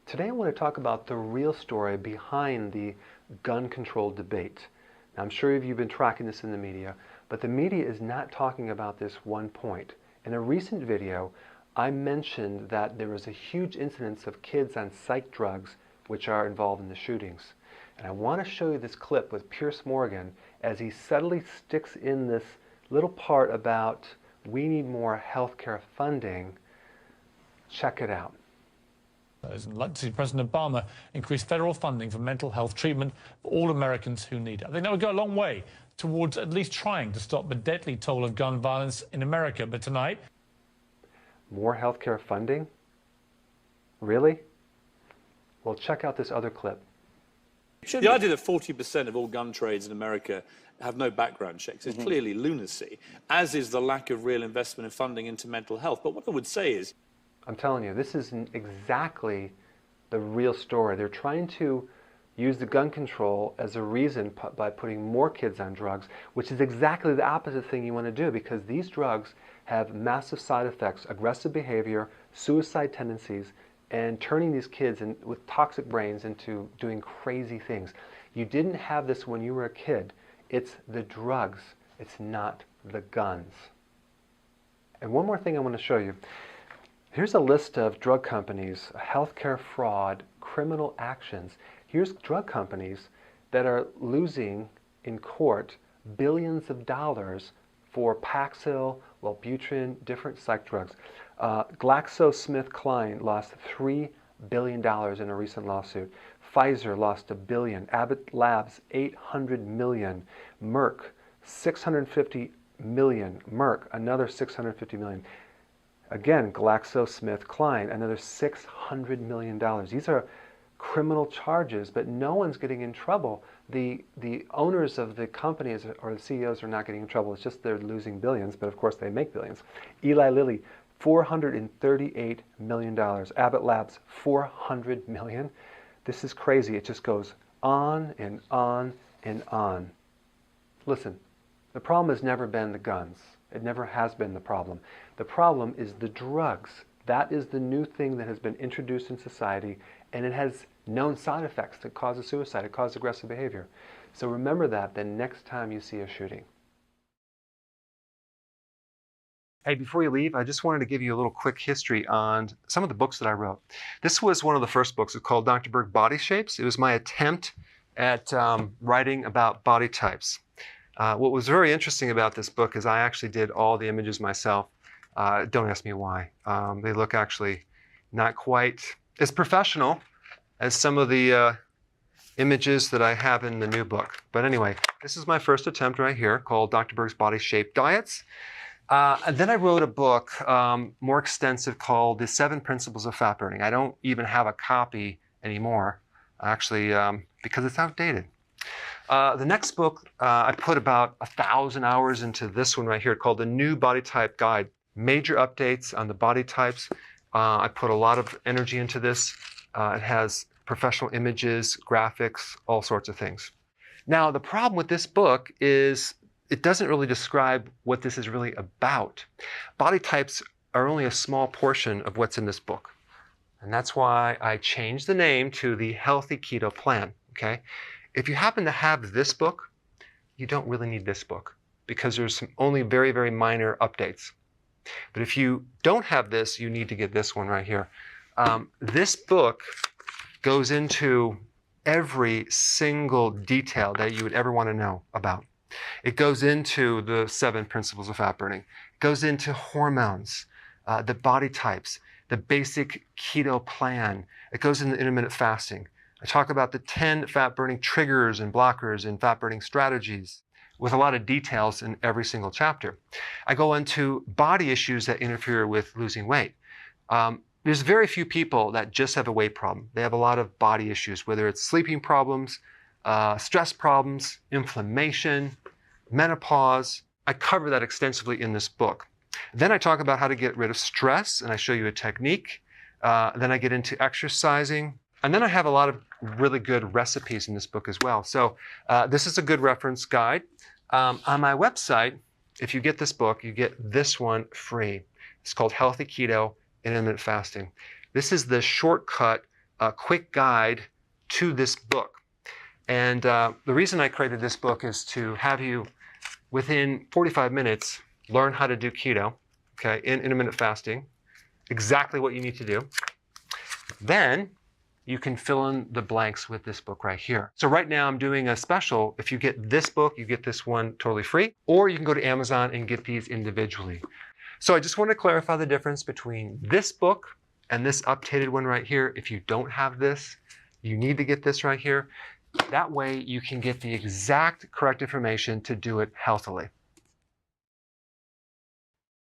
Today I want to talk about the real story behind the gun control debate. Now, I'm sure you've been tracking this in the media, but the media is not talking about this one point. In a recent video, I mentioned that there was a huge incidence of kids on psych drugs which are involved in the shootings. And I want to show you this clip with Piers Morgan as he subtly sticks in this little part about we need more healthcare funding. Check it out. And like to see President Obama increase federal funding for mental health treatment for all Americans who need it. I think that would go a long way towards at least trying to stop the deadly toll of gun violence in America. But tonight... More healthcare funding? Really? Well, check out this other clip. The idea that 40% of all gun trades in America have no background checks is clearly lunacy, as is the lack of real investment and funding into mental health. But what I would say is... I'm telling you, this isn't exactly the real story. They're trying to use the gun control as a reason by putting more kids on drugs, which is exactly the opposite thing you want to do, because these drugs have massive side effects, aggressive behavior, suicide tendencies, and turning these kids with toxic brains into doing crazy things. You didn't have this when you were a kid. It's the drugs. It's not the guns. And one more thing I want to show you. Here's a list of drug companies, healthcare fraud, criminal actions. Here's drug companies that are losing in court billions of dollars for Paxil, Wellbutrin, different psych drugs. GlaxoSmithKline lost $3 billion in a recent lawsuit. Pfizer lost $1 billion. Abbott Labs, $800 million. Merck, $650 million. Merck, another $650 million. Again, GlaxoSmithKline, another $600 million. These are criminal charges, but no one's getting in trouble. The owners of the companies or the CEOs are not getting in trouble. It's just they're losing billions, but of course they make billions. Eli Lilly, $438 million. Abbott Labs, $400 million. This is crazy. It just goes on and on and on. Listen, the problem has never been the guns. It never has been the problem. The problem is the drugs. That is the new thing that has been introduced in society, and it has known side effects that cause suicide, it causes aggressive behavior. So remember that the next time you see a shooting. Hey, before you leave, I just wanted to give you a little quick history on some of the books that I wrote. This was one of the first books. It's called Dr. Berg Body Shapes. It was my attempt at writing about body types. What was very interesting about this book is I actually did all the images myself. Don't ask me why. They look actually not quite as professional as some of the images that I have in the new book. But anyway, this is my first attempt right here called Dr. Berg's Body Shape Diets. And then I wrote a book more extensive called The 7 Principles of Fat Burning. I don't even have a copy anymore, actually, because it's outdated. The next book, I put about 1,000 hours into this one right here called The New Body Type Guide. Major updates on the body types. I put a lot of energy into this. It has professional images, graphics, all sorts of things. Now, the problem with this book is it doesn't really describe what this is really about. Body types are only a small portion of what's in this book. And that's why I changed the name to the Healthy Keto Plan, okay? If you happen to have this book, you don't really need this book because there's some only very, very minor updates. But if you don't have this, you need to get this one right here. This book goes into every single detail that you would ever want to know about. It goes into the 7 principles of fat burning. It goes into hormones, the body types, the basic keto plan. It goes into intermittent fasting. I talk about the 10 fat burning triggers and blockers and fat burning strategies with a lot of details in every single chapter. I go into body issues that interfere with losing weight. There's very few people that just have a weight problem. They have a lot of body issues, whether it's sleeping problems, stress problems, inflammation, menopause. I cover that extensively in this book. Then I talk about how to get rid of stress, and I show you a technique. Then I get into exercising. And then I have a lot of really good recipes in this book as well. So this is a good reference guide. On my website, if you get this book, you get this one free. It's called Healthy Keto and Intermittent Fasting. This is the shortcut a quick guide to this book. And the reason I created this book is to have you, within 45 minutes, learn how to do keto, okay, intermittent fasting, exactly what you need to do. Then you can fill in the blanks with this book right here. So right now I'm doing a special. If you get this book, you get this one totally free, or you can go to Amazon and get these individually. So I just want to clarify the difference between this book and this updated one right here. If you don't have this, you need to get this right here. That way you can get the exact correct information to do it healthily.